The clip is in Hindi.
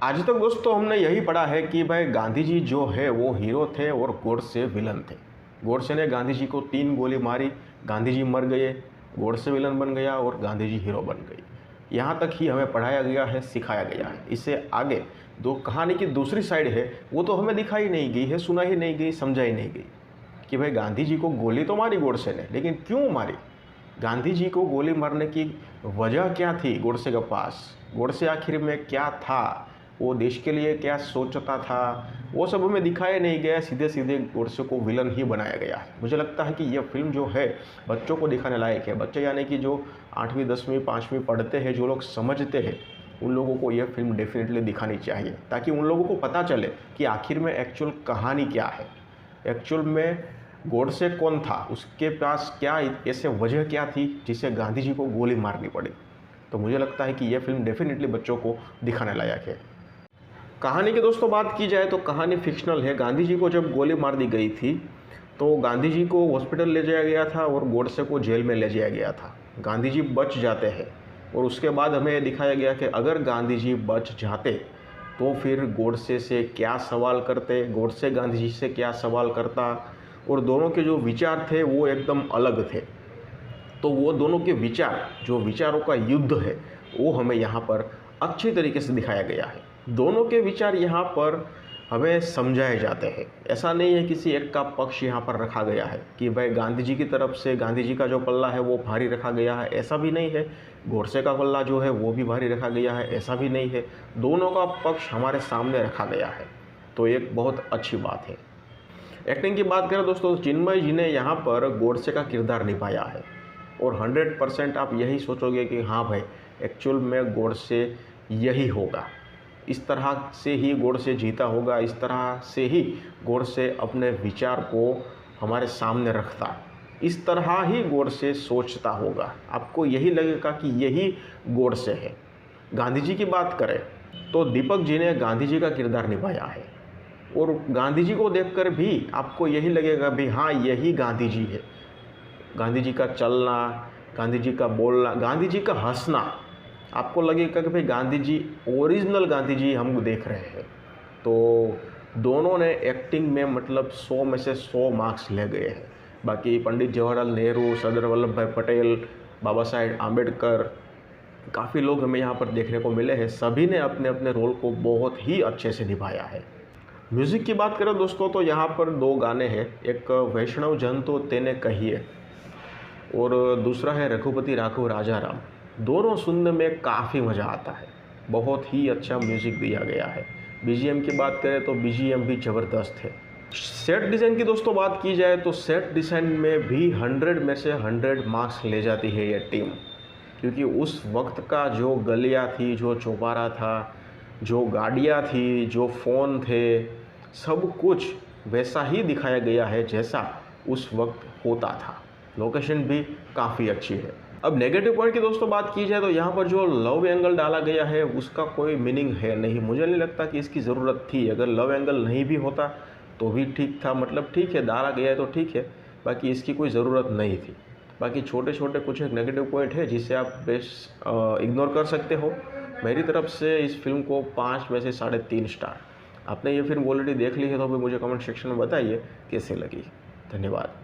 आज तक दोस्तों हमने यही पढ़ा है कि भाई गांधी जी जो है वो हीरो थे और गोडसे विलन थे। गोडसे ने गांधी जी को 3 गोली मारी, गांधी जी मर गए, गोडसे विलन बन गया और गांधी जी हीरो बन गई। यहाँ तक ही हमें पढ़ाया गया है, सिखाया गया है। इससे आगे दो कहानी की दूसरी साइड है वो तो हमें दिखाई नहीं गई है, सुना ही नहीं गई, समझाई नहीं गई कि भाई गांधी जी को गोली तो मारी गोडसे ने, लेकिन क्यों मारी? गांधी जी को गोली मारने की वजह क्या थी गोडसे के पास? गोडसे आखिर में क्या था? वो देश के लिए क्या सोचता था? वो सब हमें दिखाया नहीं गया, सीधे सीधे गोडसे को विलन ही बनाया गया है। मुझे लगता है कि यह फिल्म जो है बच्चों को दिखाने लायक है। बच्चे यानी कि जो 8वीं 10वीं 5वीं पढ़ते हैं, जो लोग समझते हैं, उन लोगों को यह फिल्म डेफिनेटली दिखानी चाहिए, ताकि उन लोगों को पता चले कि आखिर में एक्चुअल कहानी क्या है, एक्चुअल में गोडसे कौन था, उसके पास क्या ऐसे वजह क्या थी जिससे गांधी जी को गोली मारनी पड़ी। तो मुझे लगता है कि यह फिल्म डेफिनेटली बच्चों को दिखाने लायक है। कहानी की दोस्तों बात की जाए तो कहानी फिक्शनल है। गांधी जी को जब गोली मार दी गई थी तो गांधी जी को हॉस्पिटल ले जाया गया था और गोडसे को जेल में ले जाया गया था। गांधी जी बच जाते हैं और उसके बाद हमें दिखाया गया कि अगर गांधी जी बच जाते तो फिर गोडसे से क्या सवाल करते, गोडसे गांधी जी से क्या सवाल करता, और दोनों के जो विचार थे वो एकदम अलग थे। तो वो दोनों के विचार, जो विचारों का युद्ध है, वो हमें यहाँ पर अच्छी तरीके से दिखाया गया है। दोनों के विचार यहाँ पर हमें समझाए जाते हैं। ऐसा नहीं है किसी एक का पक्ष यहाँ पर रखा गया है कि भाई गांधी जी की तरफ से गांधी जी का जो पल्ला है वो भारी रखा गया है, ऐसा भी नहीं है। गोडसे का पल्ला जो है वो भी भारी रखा गया है, ऐसा भी नहीं है। दोनों का पक्ष हमारे सामने रखा गया है, तो एक बहुत अच्छी बात है। एक्टिंग की बात करें दोस्तों, चिन्मय जी ने यहाँ पर गोडसे का किरदार निभाया है और 100% आप यही सोचोगे कि हाँ भाई एक्चुअल में गोडसे यही होगा, इस तरह से ही गोडसे जीता होगा, इस तरह से ही गोडसे अपने विचार को हमारे सामने रखता, इस तरह ही गोडसे सोचता होगा। आपको यही लगेगा कि यही गोडसे है। गांधी जी की बात करें तो दीपक जी ने गांधी जी का किरदार निभाया है और गांधी जी को देखकर भी आपको यही लगेगा भी हाँ यही गांधी जी है। गांधी जी का चलना, गांधी जी का बोलना, गांधी जी का हंसना, आपको लगेगा कि भाई गांधी जी, ओरिजिनल गांधी जी हम देख रहे हैं। तो दोनों ने एक्टिंग में मतलब 100 में से 100 मार्क्स ले गए हैं। बाकी पंडित जवाहरलाल नेहरू, सरदार वल्लभ भाई पटेल, बाबा साहेब आम्बेडकर, काफ़ी लोग हमें यहाँ पर देखने को मिले हैं। सभी ने अपने अपने रोल को बहुत ही अच्छे से निभाया है। म्यूज़िक की बात करें दोस्तों तो यहाँ पर 2 गाने हैं, एक वैष्णव जन तो तेने कहिए और दूसरा है रघुपति राघव राजा राम। दोनों सुनने में काफ़ी मज़ा आता है, बहुत ही अच्छा म्यूज़िक दिया गया है। बीजीएम की बात करें तो बीजीएम भी ज़बरदस्त है। सेट डिज़ाइन की दोस्तों बात की जाए तो सेट डिज़ाइन में भी 100 में से 100 मार्क्स ले जाती है ये टीम, क्योंकि उस वक्त का जो गलियाँ थी, जो चौबारा था, जो गाड़ियाँ थी, जो फ़ोन थे, सब कुछ वैसा ही दिखाया गया है जैसा उस वक्त होता था। लोकेशन भी काफ़ी अच्छी है। अब नेगेटिव पॉइंट की दोस्तों बात की जाए तो यहाँ पर जो लव एंगल डाला गया है उसका कोई मीनिंग है नहीं। मुझे नहीं लगता कि इसकी ज़रूरत थी। अगर लव एंगल नहीं भी होता तो भी ठीक था, मतलब ठीक है, डाला गया है तो ठीक है, बाकी इसकी कोई ज़रूरत नहीं थी। बाकी छोटे छोटे कुछ एक नेगेटिव पॉइंट है जिसे आप बेस इग्नोर कर सकते हो। मेरी तरफ से इस फिल्म को 5 में से 3.5 स्टार। आपने ये फिल्म ऑलरेडी देख ली है तो भी मुझे कमेंट सेक्शन में बताइए कैसे लगी। धन्यवाद।